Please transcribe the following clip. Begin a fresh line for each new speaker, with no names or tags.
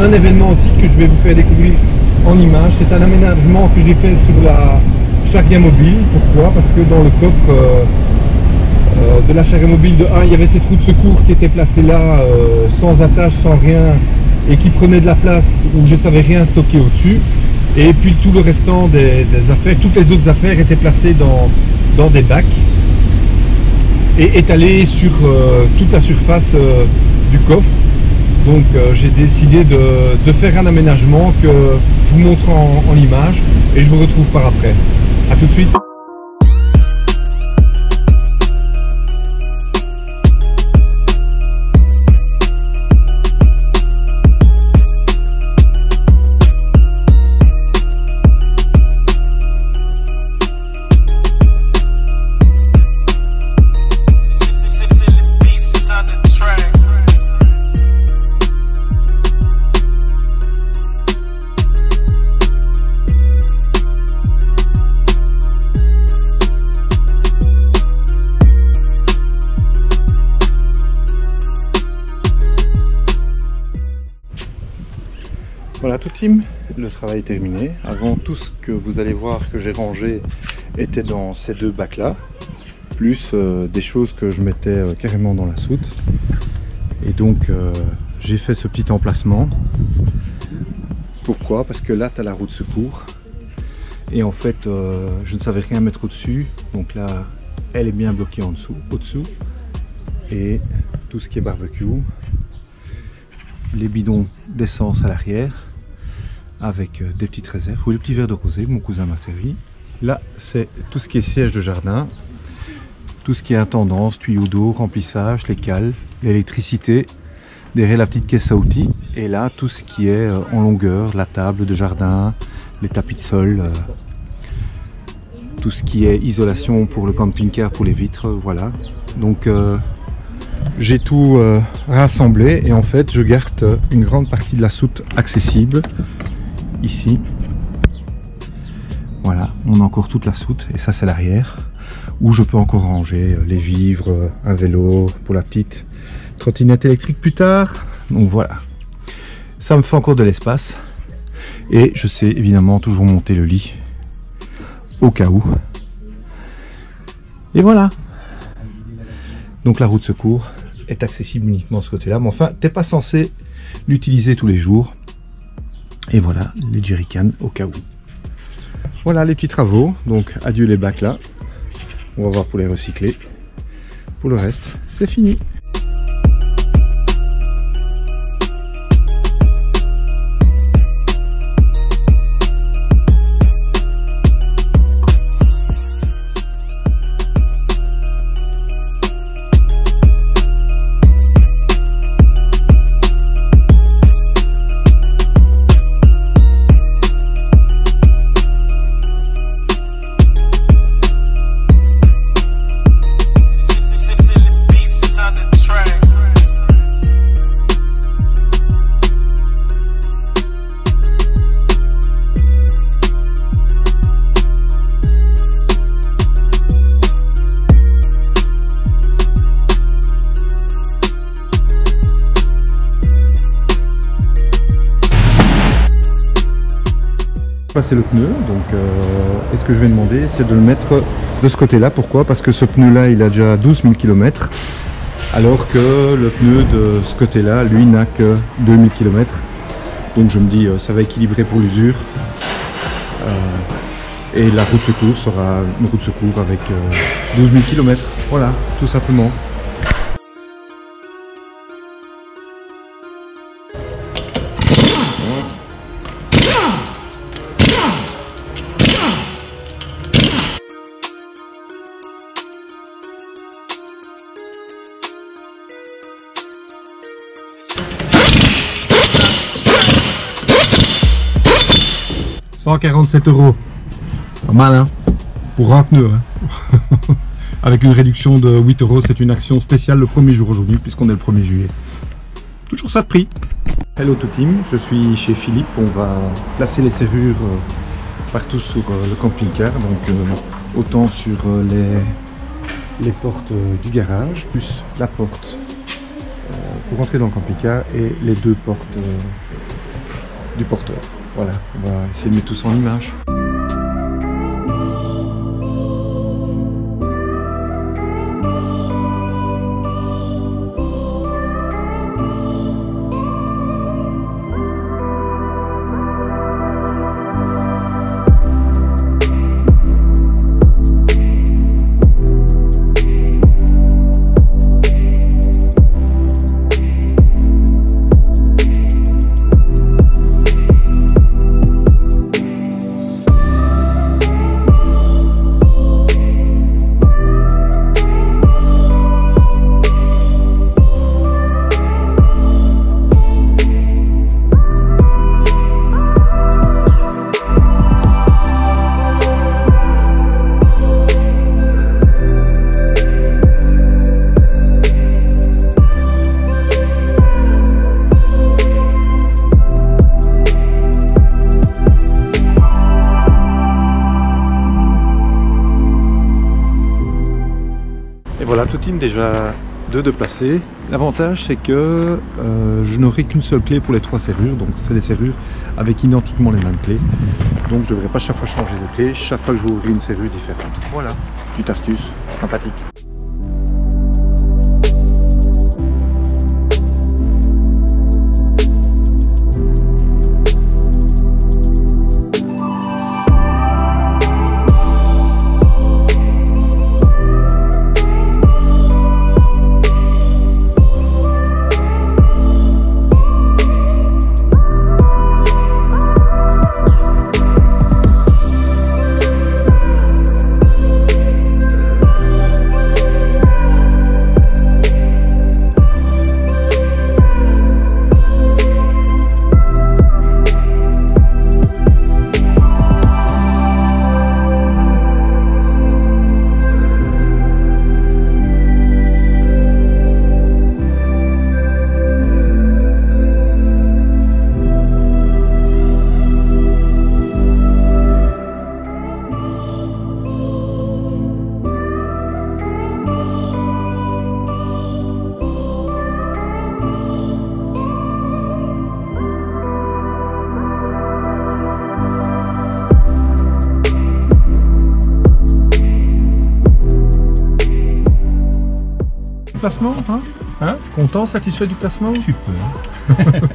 un événement aussi que je vais vous faire découvrir en images. C'est un aménagement que j'ai fait sur la charga mobile. Pourquoi? Parce que dans le coffre de la charga mobile de 1, il y avait cette roue de secours qui était placée là, sans attache, sans rien, et qui prenait de la place où je ne savais rien stocker au-dessus. Et puis tout le restant des affaires, toutes les autres affaires étaient placées dans des bacs et étalées sur toute la surface du coffre. Donc j'ai décidé de faire un aménagement que je vous montre en image et je vous retrouve par après. A tout de suite. Voilà tout team, le travail est terminé. Avant, tout ce que vous allez voir que j'ai rangé était dans ces deux bacs là, plus des choses que je mettais carrément dans la soute. Et donc j'ai fait ce petit emplacement. Pourquoi? Parce que là tu as la roue de secours et en fait je ne savais rien mettre au-dessus, donc là elle est bien bloquée en dessous, au-dessous, et tout ce qui est barbecue, les bidons d'essence à l'arrière avec des petites réserves ou les petits verres de rosé, mon cousin m'a servi. Là c'est tout ce qui est siège de jardin, tout ce qui est intendance, tuyaux d'eau, remplissage, les cales, l'électricité, derrière la petite caisse à outils, et là tout ce qui est en longueur, la table de jardin, les tapis de sol, tout ce qui est isolation pour le camping-car, pour les vitres, voilà. Donc j'ai tout rassemblé et en fait je garde une grande partie de la soute accessible ici. Voilà, on a encore toute la soute et ça c'est l'arrière où je peux encore ranger les vivres, un vélo pour la petite trottinette électrique plus tard. Donc voilà, ça me fait encore de l'espace et je sais évidemment toujours monter le lit au cas où. Et voilà. Donc la roue de secours est accessible uniquement de ce côté-là, mais enfin, t'es pas censé l'utiliser tous les jours. Et voilà, les jerrycans au cas où. Voilà les petits travaux, donc adieu les bacs là. On va voir pour les recycler. Pour le reste, c'est fini. C'est le pneu, donc et ce que je vais demander c'est de le mettre de ce côté là. Pourquoi? Parce que ce pneu là il a déjà 12 000 km alors que le pneu de ce côté là lui n'a que 2000 km, donc je me dis ça va équilibrer pour l'usure et la roue de secours sera une roue de secours avec 12 000 km, voilà tout simplement. « 147 €, pas mal hein, pour un pneu hein. Avec une réduction de 8 €, c'est une action spéciale le premier jour aujourd'hui puisqu'on est le 1er juillet. Toujours ça de prix. Hello tout team, je suis chez Philippe, on va placer les serrures partout sur le camping-car, donc autant sur les portes du garage, plus la porte pour rentrer dans le camping-car et les deux portes du porteur. Voilà, on va essayer de mettre tout ça en image. Voilà, tout team déjà de placer. L'avantage c'est que je n'aurai qu'une seule clé pour les 3 serrures, donc c'est des serrures avec identiquement les mêmes clés. Donc je ne devrais pas chaque fois changer de clé, chaque fois que je vais ouvrir une serrure différente. Voilà, petite astuce sympathique. Placement, hein? Content, satisfait du placement?
Super.